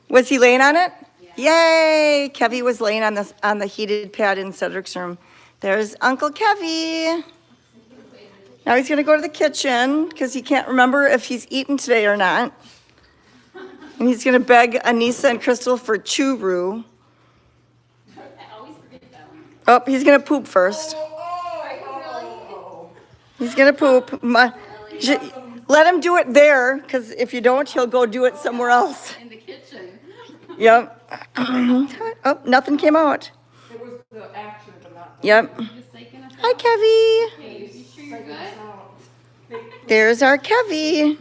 Was he laying on it? Yay! Kevy was laying on the heated pad in Cedric's room. There's Uncle Kevy. Now he's gonna go to the kitchen because he can't remember if he's eaten today or not. And he's gonna beg Anissa and Crystal for churu. Oh, he's gonna poop first. He's gonna poop. Let him do it there, because if you don't, he'll go do it somewhere else. In the kitchen. Yep. Oh, nothing came out. It was the action, but not the... Yep. Hi, Kevy. Hey, you sure you're good? There's our Kevy.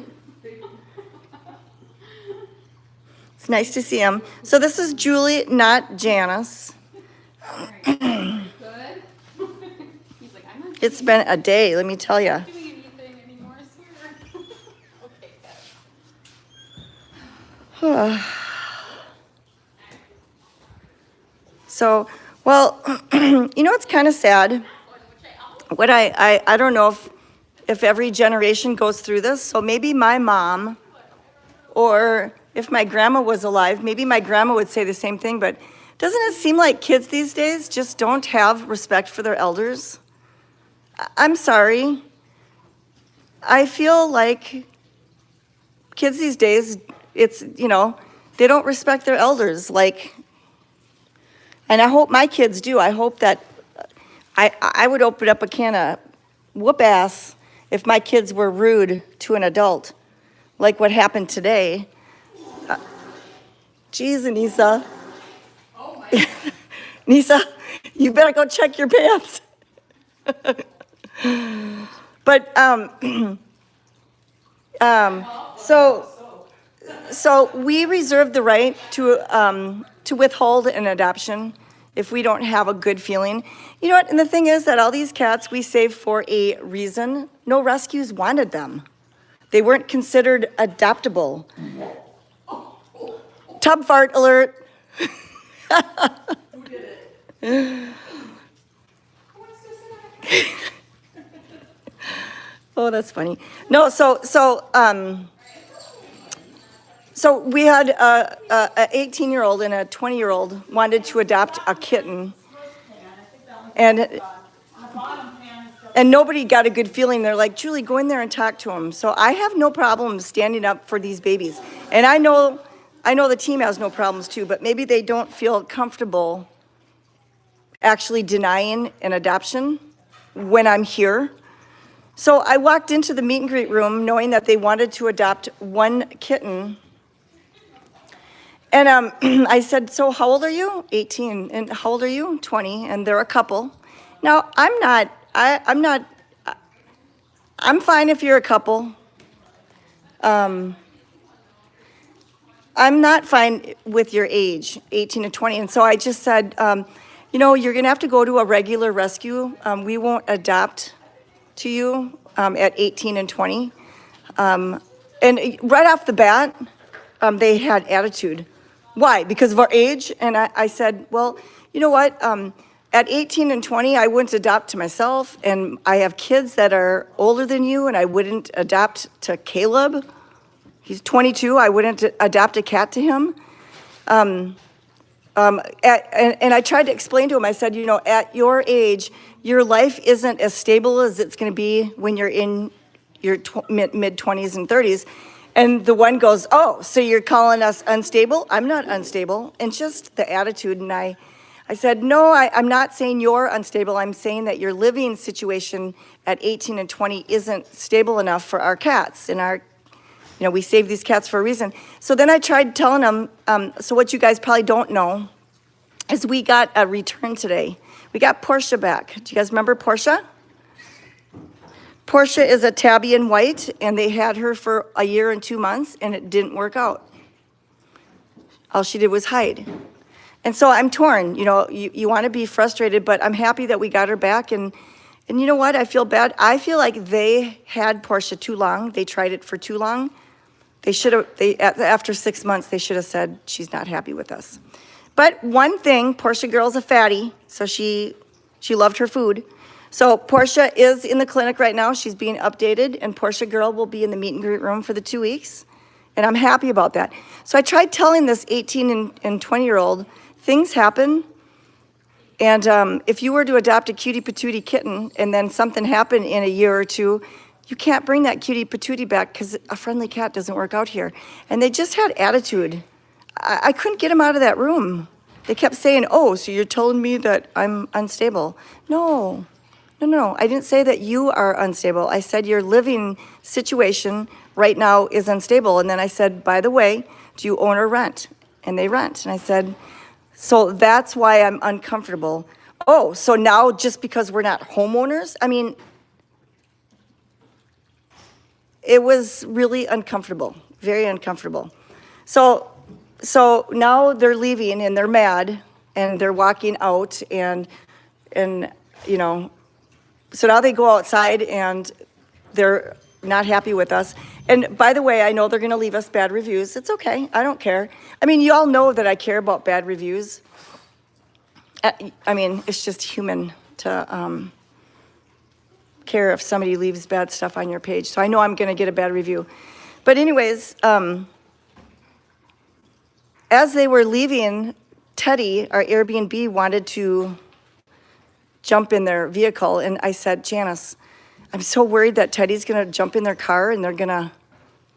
It's nice to see him. So this is Julie, not Janice. Good? He's like, I'm not It's been a day, let me tell you. doing anything anymore, I swear. Okay, good. So, well, you know, it's kind of sad. What I don't know if every generation goes through this. So maybe my mom, or if my grandma was alive, maybe my grandma would say the same thing. But doesn't it seem like kids these days just don't have respect for their elders? I'm sorry. I feel like kids these days, it's, you know, they don't respect their elders. Like, and I hope my kids do. I hope that I would open up a can of whoop ass if my kids were rude to an adult, like what happened today. Geez, Anissa. Oh my. Nisa, you better go check your pants. But so we reserve the right to withhold an adoption if we don't have a good feeling. You know what? And the thing is that all these cats we save for a reason. No rescues wanted them. They weren't considered adoptable. Tub fart alert. Who did it? Oh, that's funny. No, so we had a 18-year-old and a 20-year-old wanted to adopt a kitten, and nobody got a good feeling. They're like, Julie, go in there and talk to him. So I have no problem standing up for these babies, and I know the team has no problems too, but maybe they don't feel comfortable actually denying an adoption when I'm here. So I walked into the meet and greet room knowing that they wanted to adopt one kitten. And I said, so how old are you? 18. And how old are you? 20. And they're a couple. Now, I'm fine if you're a couple. I'm not fine with your age, 18 to 20. And so I just said, you know, you're going to have to go to a regular rescue. We won't adopt to you at 18 and 20. And right off the bat, they had attitude. Why? Because of our age? And I said, well, you know what? At 18 and 20, I wouldn't adopt to myself. And I have kids that are older than you, and I wouldn't adopt to Caleb. He's 22. I wouldn't adopt a cat to him. And I tried to explain to him, I said, you know, at your age, your life isn't as stable as it's going to be when you're in your mid-20s and 30s. And the one goes, oh, so you're calling us unstable? I'm not unstable. And just the attitude. And I said, no, I'm not saying you're unstable. I'm saying that your living situation at 18 and 20 isn't stable enough for our cats. And our, you know, we save these cats for a reason. So then I tried telling them, so what you guys probably don't know is we got a return today. We got Portia back. Do you guys remember Portia? Portia is a tabby and white, and they had her for a year and 2 months, and it didn't work out. All she did was hide. And so I'm torn. You know, you want to be frustrated, but I'm happy that we got her back. And you know what? I feel bad. I feel like they had Portia too long. They tried it for too long. They should have. After 6 months, they should have said she's not happy with us. But one thing, Portia girl's a fatty, so she loved her food. So Portia is in the clinic right now. She's being updated, and Portia girl will be in the meet and greet room for the 2 weeks. And I'm happy about that. So I tried telling this 18 and 20-year-old, things happen. And if you were to adopt a cutie patootie kitten and then something happened in a year or two, you can't bring that cutie patootie back because a friendly cat doesn't work out here. And they just had attitude. I couldn't get them out of that room. They kept saying, oh, so you're telling me that I'm unstable. No, I didn't say that you are unstable. I said your living situation right now is unstable. And then I said, by the way, do you own or rent? And they rent. And I said, so that's why I'm uncomfortable. Oh, so now just because we're not homeowners? I mean, it was really uncomfortable, very uncomfortable. So now they're leaving and they're mad and they're walking out and you know, so now they go outside and they're not happy with us. And by the way, I know they're gonna leave us bad reviews. It's okay, I don't care. I mean, you all know that I care about bad reviews. I mean, it's just human to care if somebody leaves bad stuff on your page. So I know I'm gonna get a bad review. But anyways, as they were leaving, Teddy, our Airbnb, wanted to jump in their vehicle. And I said, Janice, I'm so worried that Teddy's gonna jump in their car and they're gonna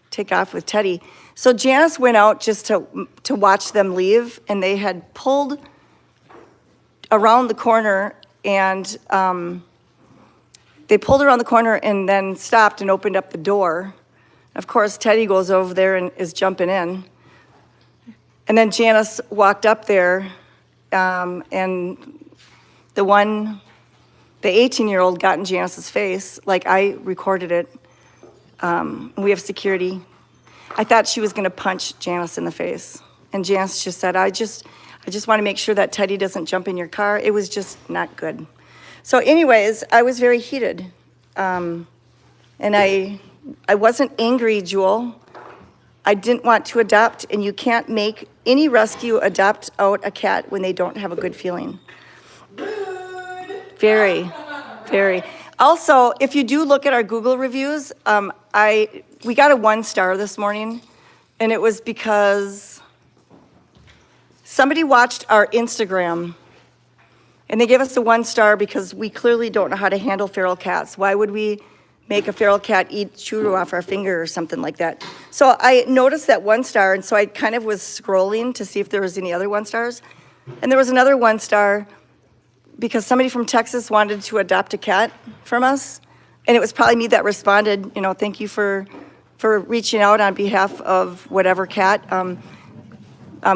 take off with Teddy. So Janice went out just to watch them leave, and they had pulled around the corner and they pulled around the corner and then stopped and opened up the door. Of course, Teddy goes over there and is jumping in. And then Janice walked up there, and the 18-year-old got in Janice's face, like I recorded it. We have security. I thought she was gonna punch Janice in the face. And Janice just said, I just wanna make sure that Teddy doesn't jump in your car. It was just not good. So anyways, I was very heated. And I wasn't angry, Jewel. I didn't want to adopt, and you can't make any rescue adopt out a cat when they don't have a good feeling. Very, very. Also, if you do look at our Google reviews, we got a 1-star this morning, and it was because somebody watched our Instagram, and they gave us a 1-star because we clearly don't know how to handle feral cats. Why would we make a feral cat eat churro off our finger or something like that? So I noticed that 1-star, and so I kind of was scrolling to see if there was any other 1-stars. And there was another 1-star because somebody from Texas wanted to adopt a cat from us. And it was probably me that responded, you know, thank you for reaching out on behalf of whatever cat.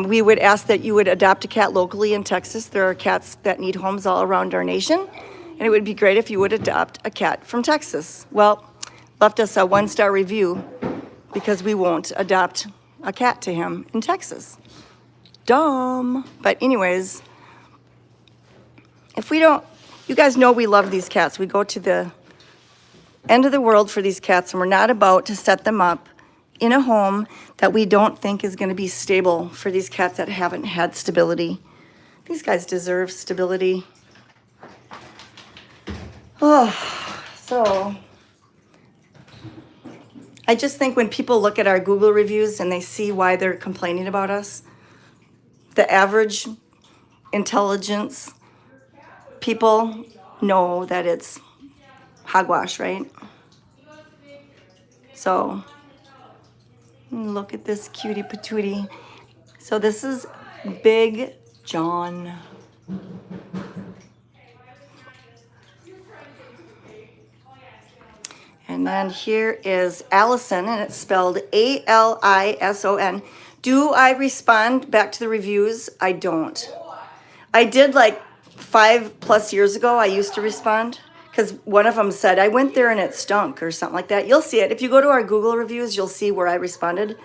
We would ask that you would adopt a cat locally in Texas. There are cats that need homes all around our nation. And it would be great if you would adopt a cat from Texas. Well, left us a 1-star review because we won't adopt a cat to him in Texas. Dumb. But anyways, if we don't, you guys know we love these cats. We go to the end of the world for these cats, and we're not about to set them up in a home that we don't think is gonna be stable for these cats that haven't had stability. These guys deserve stability. Oh, so I just think when people look at our Google reviews and they see why they're complaining about us, the average intelligence people know that it's hogwash, right? So look at this cutie patootie. So this is Big John. And then here is Allison, and it's spelled Alison. Do I respond back to the reviews? I don't. I did like 5+ years ago. I used to respond because one of them said, I went there and it stunk or something like that. You'll see it. If you go to our Google reviews, you'll see where I responded.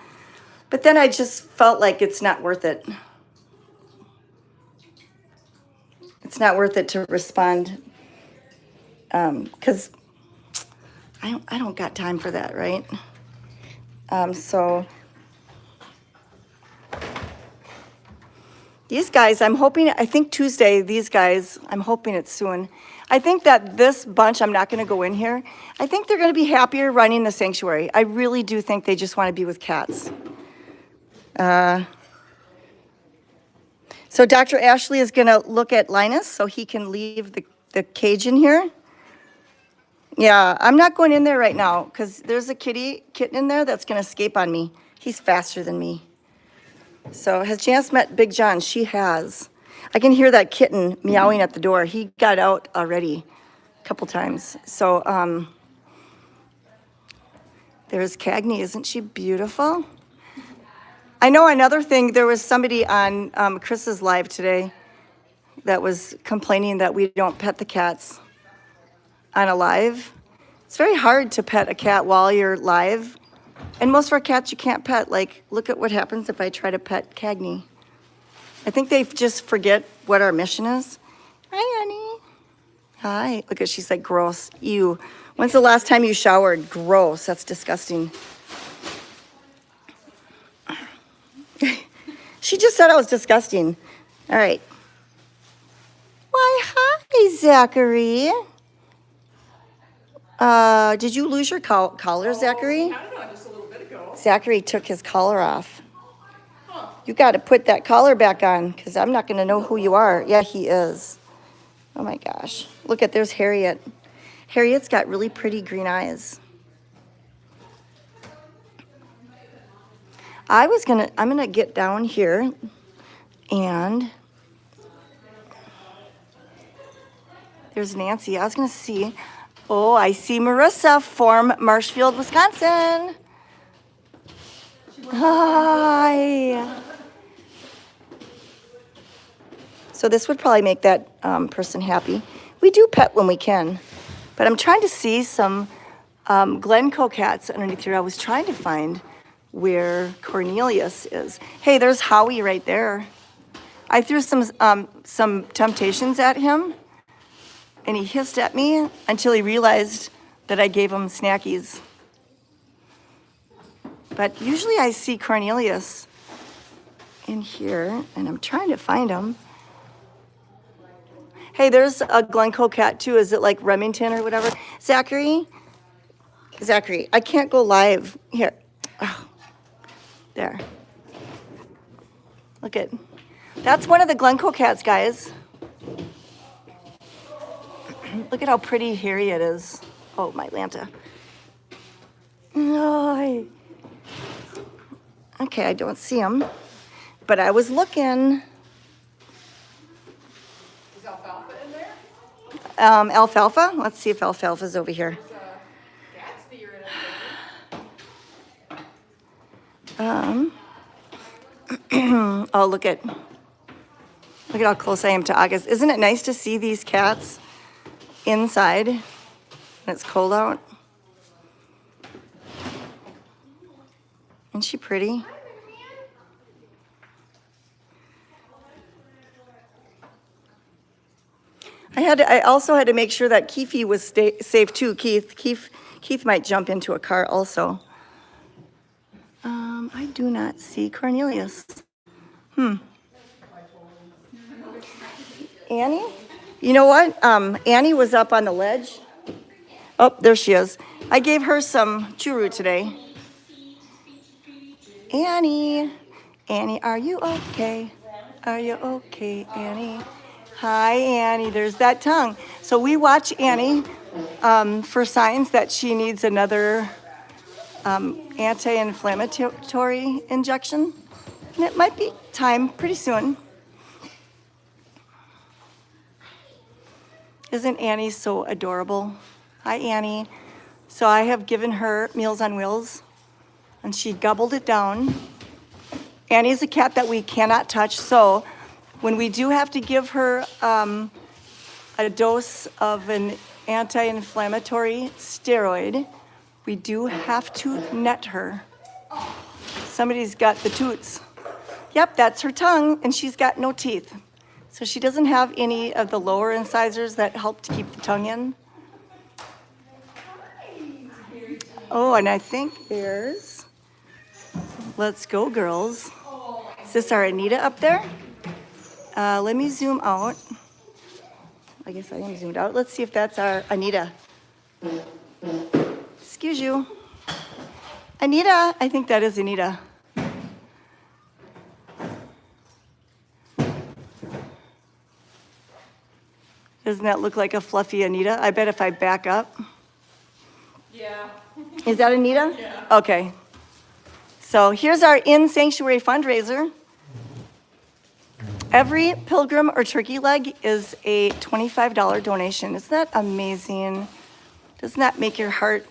But then I just felt like it's not worth it. It's not worth it to respond because I don't got time for that, right? So these guys, I'm hoping, I think Tuesday, these guys, I'm hoping it's soon. I think that this bunch, I'm not going to go in here. I think they're going to be happier running the sanctuary. I really do think they just want to be with cats. So Dr. Ashley is going to look at Linus so he can leave the cage in here. Yeah, I'm not going in there right now because there's a kitten in there that's going to escape on me. He's faster than me. So has Janice met Big John? She has. I can hear that kitten meowing at the door. He got out already a couple times. So there's Cagney. Isn't she beautiful? I know another thing, there was somebody on Chris's live today that was complaining that we don't pet the cats on a live. It's very hard to pet a cat while you're live. And most of our cats you can't pet. Like, look at what happens if I try to pet Cagney. I think they just forget what our mission is. Hi, honey. Hi. Look at, she's like, gross. Ew. When's the last time you showered? Gross. That's disgusting. She just said I was disgusting. All right. Why, hi, Zachary. Did you lose your collar, Zachary? I don't know, just a little bit ago. Zachary took his collar off. You got to put that collar back on because I'm not going to know who you are. Yeah, he is. Oh my gosh. Look at, there's Harriet. Harriet's got really pretty green eyes. I'm going to get down here and there's Nancy. I was going to see. Oh, I see Marissa from Marshfield, Wisconsin. Hi. So this would probably make that person happy. We do pet when we can, but I'm trying to see some Glencoe cats underneath here. I was trying to find where Cornelius is. Hey, there's Howie right there. I threw some temptations at him, and he hissed at me until he realized that I gave him snackies. But usually I see Cornelius in here, and I'm trying to find him. Hey, there's a Glencoe cat too. Is it like Remington or whatever? Zachary, I can't go live. Here. Oh, there. Look at, that's one of the Glencoe cats, guys. Look at how pretty Harriet is. Oh, my Lanta. Oh, okay, I don't see him, but I was looking. Is Alfalfa in there? Alfalfa? Let's see if Alfalfa's over here. Gatsby or anything. Oh, look at how close I am to August. Isn't it nice to see these cats inside when it's cold out? Isn't she pretty? I also had to make sure that Keefy was safe too. Keith might jump into a car also. I do not see Cornelius. Annie? You know what? Annie was up on the ledge. Oh, there she is. I gave her some churu today. Annie, are you okay? Are you okay, Annie? Hi, Annie. There's that tongue. So we watch Annie for signs that she needs another anti-inflammatory injection. And it might be time pretty soon. Isn't Annie so adorable? Hi, Annie. So I have given her Meals on Wheels, and she gobbled it down. Annie's a cat that we cannot touch, so when we do have to give her a dose of an anti-inflammatory steroid, we do have to net her. Somebody's got the toots. Yep, that's her tongue, and she's got no teeth. So she doesn't have any of the lower incisors that help to keep the tongue in. Oh, and I think there's, let's go, girls. Is this our Anita up there? Let me zoom out. I guess I am zoomed out. Let's see if that's our Anita. Excuse you. Anita, I think that is Anita. Doesn't that look like a fluffy Anita? I bet if I back up. Yeah. Is that Anita? Yeah. Okay. So here's our in-sanctuary fundraiser. Every pilgrim or turkey leg is a $25 donation. Isn't that amazing? Doesn't that make your heart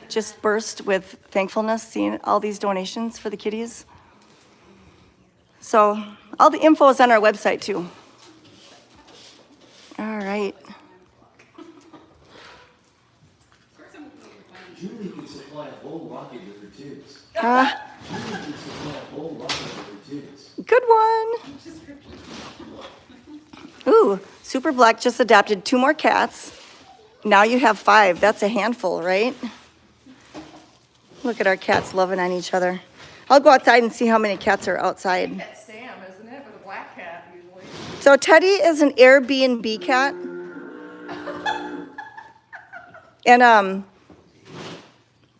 just burst with thankfulness seeing all these donations for the kitties? So all the info is on our website too. All right. Julie could supply a whole rocket with her tubes. Uh, Julie could supply a whole rocket with her tubes. good one. Ooh, Super Black just adopted 2 more cats. Now you have 5. That's a handful, right? Look at our cats loving on each other. I'll go outside and see how many cats are outside. That's Sam, isn't it? With a black cat usually. So Teddy is an Airbnb cat. And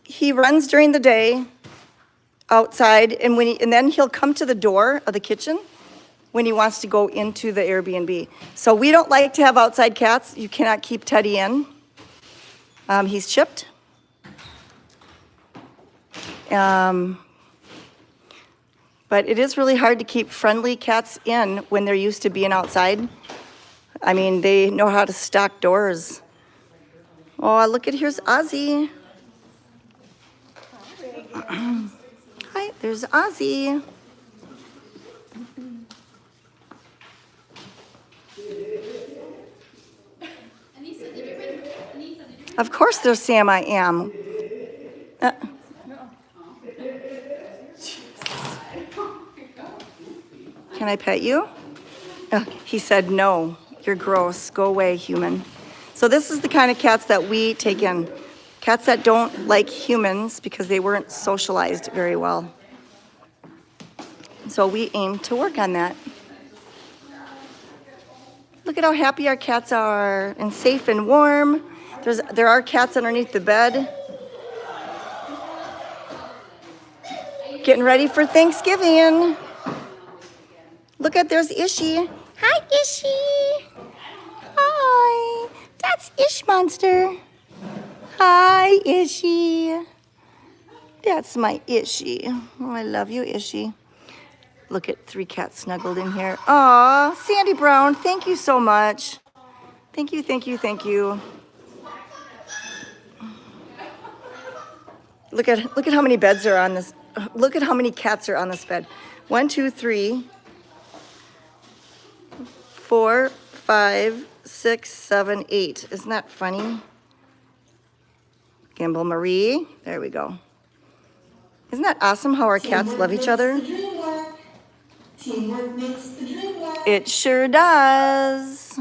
he runs during the day outside, and then he'll come to the door of the kitchen when he wants to go into the Airbnb. So we don't like to have outside cats. You cannot keep Teddy in. He's chipped. But it is really hard to keep friendly cats in when they're used to being outside. I mean, they know how to stock doors. Oh, look at, here's Ozzy. Hi, there's Ozzy. Of course there's Sam, I am. Can I pet you? He said, no, you're gross. Go away, human. So this is the kind of cats that we take in. Cats that don't like humans because they weren't socialized very well. So we aim to work on that. Look at how happy our cats are and safe and warm. There are cats underneath the bed. Getting ready for Thanksgiving. Look at, there's Ishi. Hi, Ishi. Hi. That's Ish Monster. Hi, Ishi. That's my Ishi. Oh, I love you, Ishi. Look at 3 cats snuggled in here. Aw, Sandy Brown, thank you so much. Thank you, thank you, thank you. Look at how many beds are on this. Look at how many cats are on this bed. 1, 2, 3, 4, 5, 6, 7, 8. Isn't that funny? Gamble Marie. There we go. Isn't that awesome how our cats love each other? Teamwork makes the dream work. It sure does.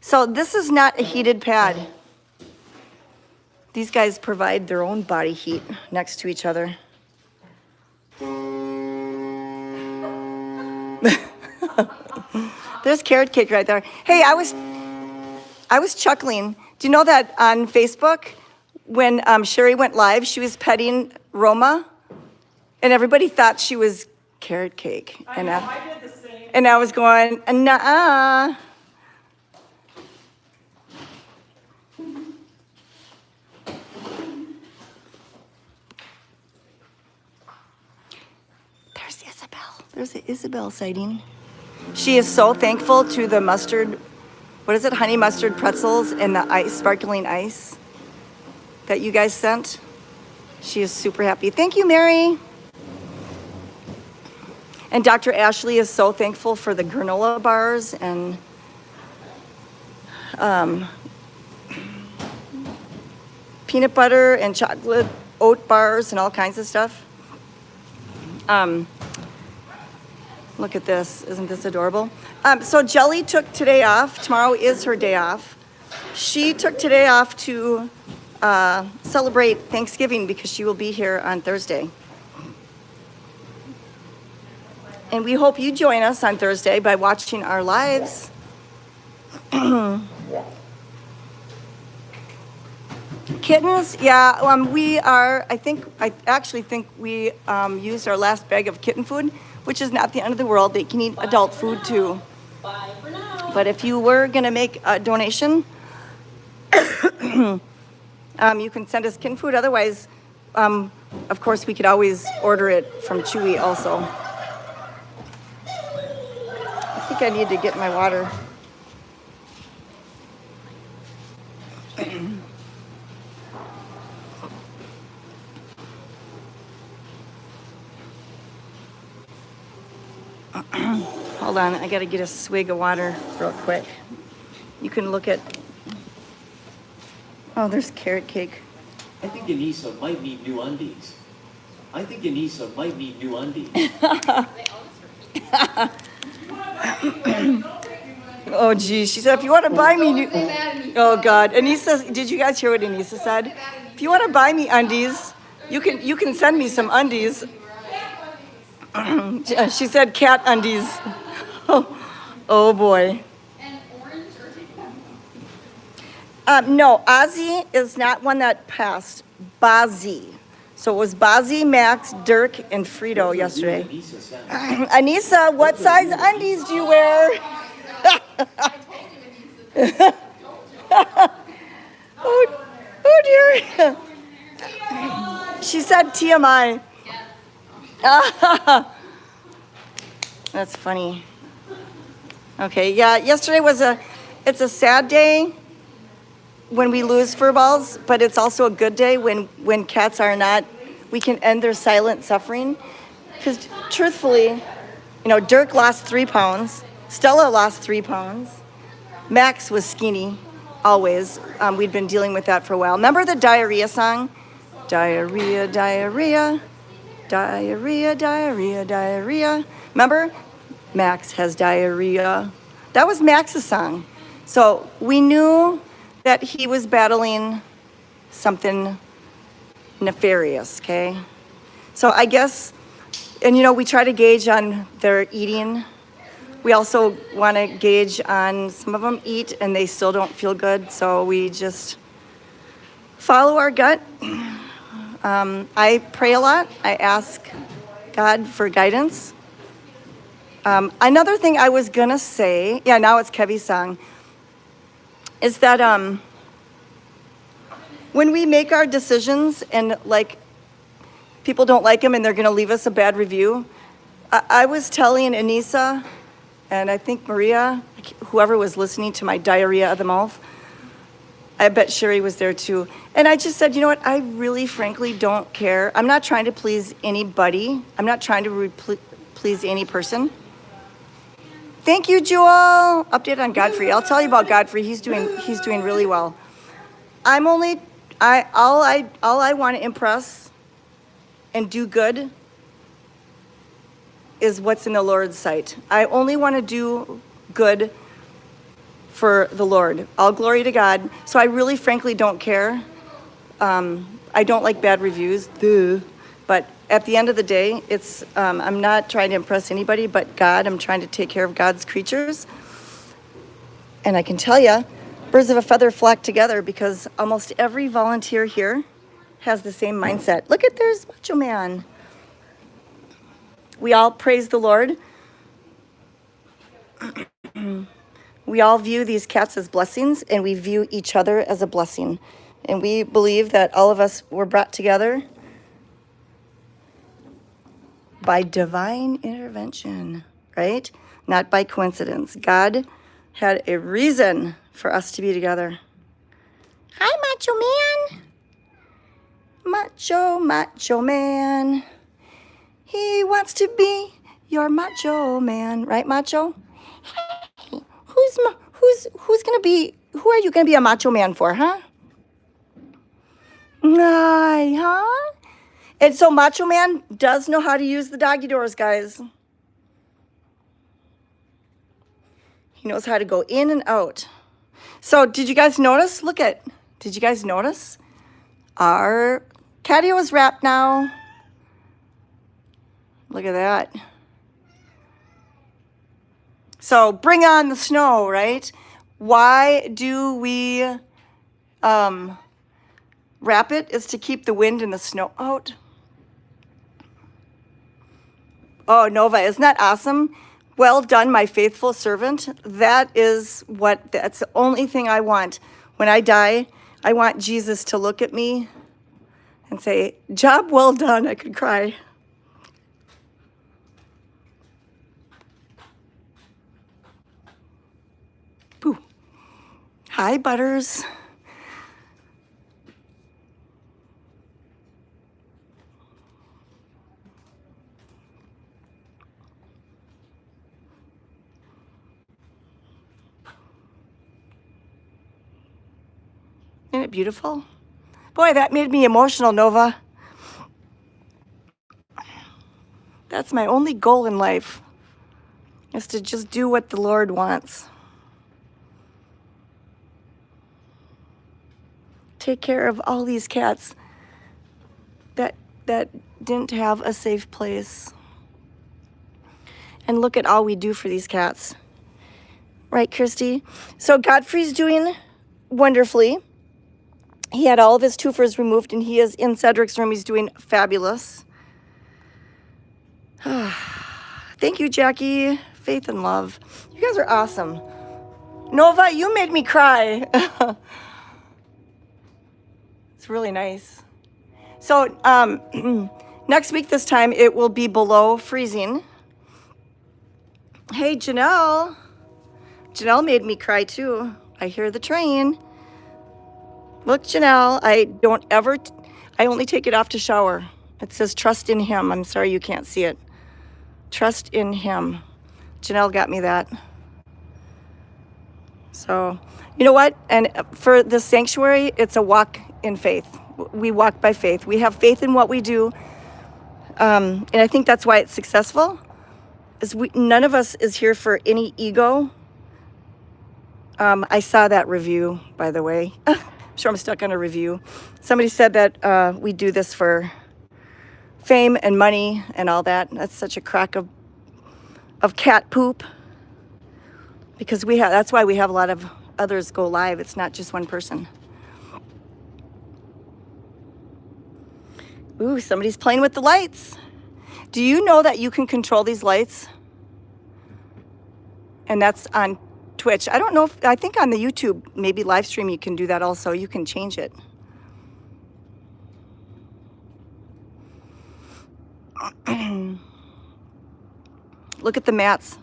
So this is not a heated pad. These guys provide their own body heat next to each other. There's Carrot Cake right there. Hey, I was chuckling. Do you know that on Facebook, when Sherry went live, she was petting Roma, and everybody thought she was Carrot Cake. I know, I did the same. And I was going, nah. There's Isabel. There's the Isabel sighting. She is so thankful to the mustard, what is it, honey mustard pretzels and the ice, sparkling ice that you guys sent. She is super happy. Thank you, Mary. And Dr. Ashley is so thankful for the granola bars and peanut butter and chocolate oat bars and all kinds of stuff. Look at this. Isn't this adorable? So Jelly took today off. Tomorrow is her day off. She took today off to celebrate Thanksgiving because she will be here on Thursday. And we hope you join us on Thursday by watching our lives. Kittens, yeah, we are, I actually think we used our last bag of kitten food. which is not the end of the world. They can eat adult food too. But if you were gonna make a donation, you can send us kin food. Otherwise, of course, we could always order it from Chewy also. I think I need to get my water. Hold on, I gotta get a swig of water real quick. You can look at, oh, there's carrot cake. I think Anissa might need new undies. I think Anissa might need new undies. Oh, geez, she said, if you want to buy me new, oh, God. Anissa, did you guys hear what Anissa said? If you want to buy me undies, you can send me some undies. She said cat undies. Oh, boy. And orange or No, Ozzy is not one that passed. Bazzi. So it was Bazzi, Max, Dirk, and Frito yesterday. Anissa sounds. Anissa, what size undies do you wear? Oh dear. She said TMI. That's funny. Okay, yeah, yesterday it's a sad day when we lose furballs, but it's also a good day when cats are not, we can end their silent suffering. Because truthfully, Dirk lost 3 pounds, Stella lost 3 pounds, Max was skinny, always. We'd been dealing with that for a while. Remember the diarrhea song? Diarrhea, diarrhea, diarrhea, diarrhea, diarrhea. Remember? Max has diarrhea. That was Max's song. So we knew that he was battling something nefarious, okay? So I guess, and we try to gauge on their eating. We also want to gauge on some of them eat and they still don't feel good, so we just follow our gut. I pray a lot. I ask God for guidance. Another thing I was gonna say, yeah, now it's Kevy's song, is that when we make our decisions and people don't like them and they're gonna leave us a bad review, I was telling Anissa and I think Maria, whoever was listening to my diarrhea of the mouth, I bet Sherry was there too. And I just said, you know what? I really, frankly, don't care. I'm not trying to please anybody. I'm not trying to please any person. Thank you, Jewel. Update on Godfrey. I'll tell you about Godfrey. He's doing really well. All I want to impress and do good is what's in the Lord's sight. I only want to do good for the Lord. All glory to God. So I really, frankly, don't care. I don't like bad reviews, but at the end of the day, it's I'm not trying to impress anybody but God. I'm trying to take care of God's creatures. And I can tell you, birds of a feather flock together because almost every volunteer here has the same mindset. Look at, there's Macho Man. We all praise the Lord. We all view these cats as blessings, and we view each other as a blessing. And we believe that all of us were brought together by divine intervention, right? Not by coincidence. God had a reason for us to be together. Hi, Macho Man. Macho Man. He wants to be your Macho Man, right, Macho? Hey, who are you gonna be a Macho Man for, huh? Huh? And so Macho Man does know how to use the doggy doors, guys. He knows how to go in and out. So did you guys notice? Did you guys notice? Our catio is wrapped now. Look at that. So bring on the snow, right? Why do we wrap it? Is to keep the wind and the snow out. Oh, Nova, isn't that awesome? Well done, my faithful servant. That's the only thing I want. When I die, I want Jesus to look at me and say, job well done. I could cry. Boo. Hi, Butters. Isn't it beautiful? Boy, that made me emotional, Nova. That's my only goal in life, is to just do what the Lord wants. Take care of all these cats that didn't have a safe place. And look at all we do for these cats. Right, Christy? So Godfrey's doing wonderfully. He had all of his twofers removed, and he is in Cedric's room. He's doing fabulous. Thank you, Jackie. Faith and love. You guys are awesome. Nova, you made me cry. It's really nice. So next week this time, it will be below freezing. Hey, Janelle. Janelle made me cry too. I hear the train. Look, Janelle, I only take it off to shower. It says trust in him. I'm sorry you can't see it. Trust in him. Janelle got me that. So, you know what? And for the sanctuary, it's a walk in faith. We walk by faith. We have faith in what we do. And I think that's why it's successful. None of us is here for any ego. I saw that review, by the way. I'm sure I'm stuck on a review. Somebody said that we do this for fame and money and all that. That's such a crock of cat poop. Because that's why we have a lot of others go live. It's not just one person. Ooh, somebody's playing with the lights. Do you know that you can control these lights? And that's on Twitch. I don't know I think on the YouTube, maybe live stream, you can do that also. You can change it. Look at the mats.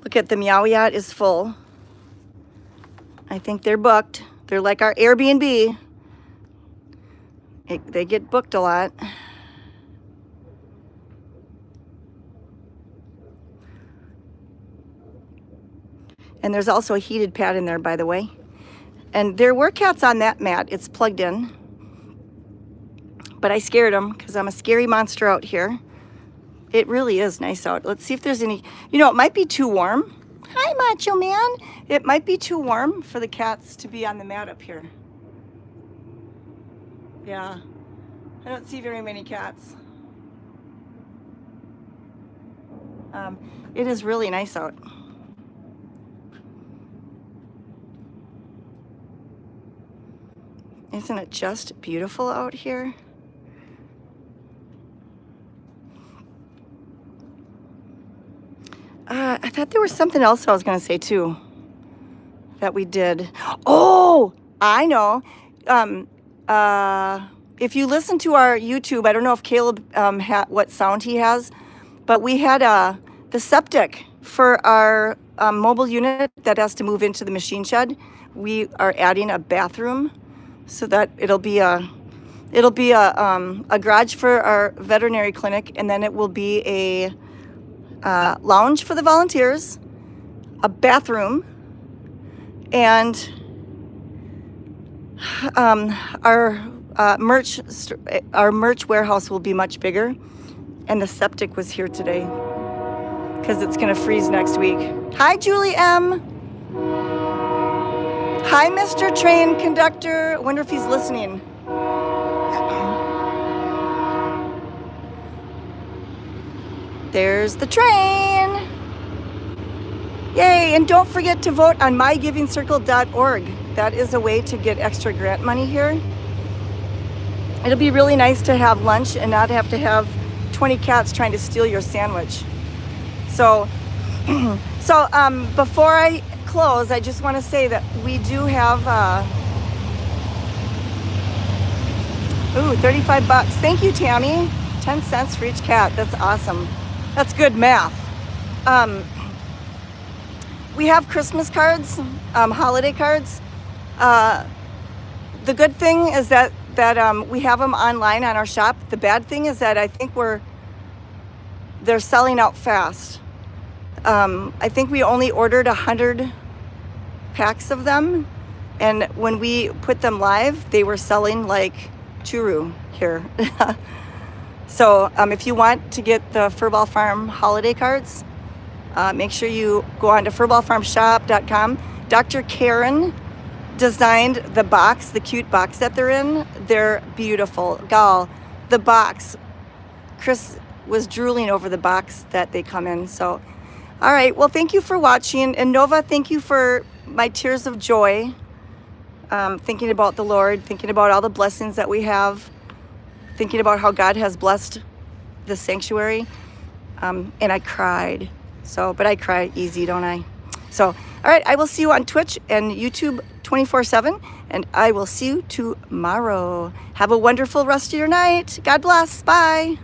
Look at the Meowiat is full. I think they're booked. They're like our Airbnb. They get booked a lot. And there's also a heated pad in there, by the way. And there were cats on that mat. It's plugged in. But I scared them because I'm a scary monster out here. It really is nice out. Let's see if there's any, it might be too warm. Hi, Macho Man. It might be too warm for the cats to be on the mat up here. Yeah, I don't see very many cats. It is really nice out. Isn't it just beautiful out here? I thought there was something else I was going to say too that we did. Oh, I know. If you listen to our YouTube, I don't know if Caleb what sound he has, but we had the septic for our mobile unit that has to move into the machine shed. We are adding a bathroom so that it'll be a garage for our veterinary clinic, and then it will be a lounge for the volunteers, a bathroom, and our merch warehouse will be much bigger. And the septic was here today because it's going to freeze next week. Hi, Julie M. Hi, Mr. Train Conductor. I wonder if he's listening. There's the train. Yay, and don't forget to vote on mygivingcircle.org. That is a way to get extra grant money here. It'll be really nice to have lunch and not have to have 20 cats trying to steal your sandwich. So, before I close, I just want to say that we do have, ooh, 35 bucks. Thank you, Tammy. 10 cents for each cat. That's awesome. That's good math. We have Christmas cards, holiday cards. The good thing is that we have them online on our shop. The bad thing is that I think they're selling out fast. I think we only ordered 100 packs of them, and when we put them live, they were selling like churu here. So if you want to get the Furball Farm holiday cards, make sure you go on to furballfarmshop.com. Dr. Karen designed the box, the cute box that they're in. They're beautiful. Gal, the box. Chris was drooling over the box that they come in. So, all right. Well, thank you for watching. And Nova, thank you for my tears of joy. Thinking about the Lord, thinking about all the blessings that we have, thinking about how God has blessed the sanctuary. And I cried. So, but I cry easy, don't I? So, all right. I will see you on Twitch and YouTube 24/7. And I will see you tomorrow. Have a wonderful rest of your night. God bless. Bye.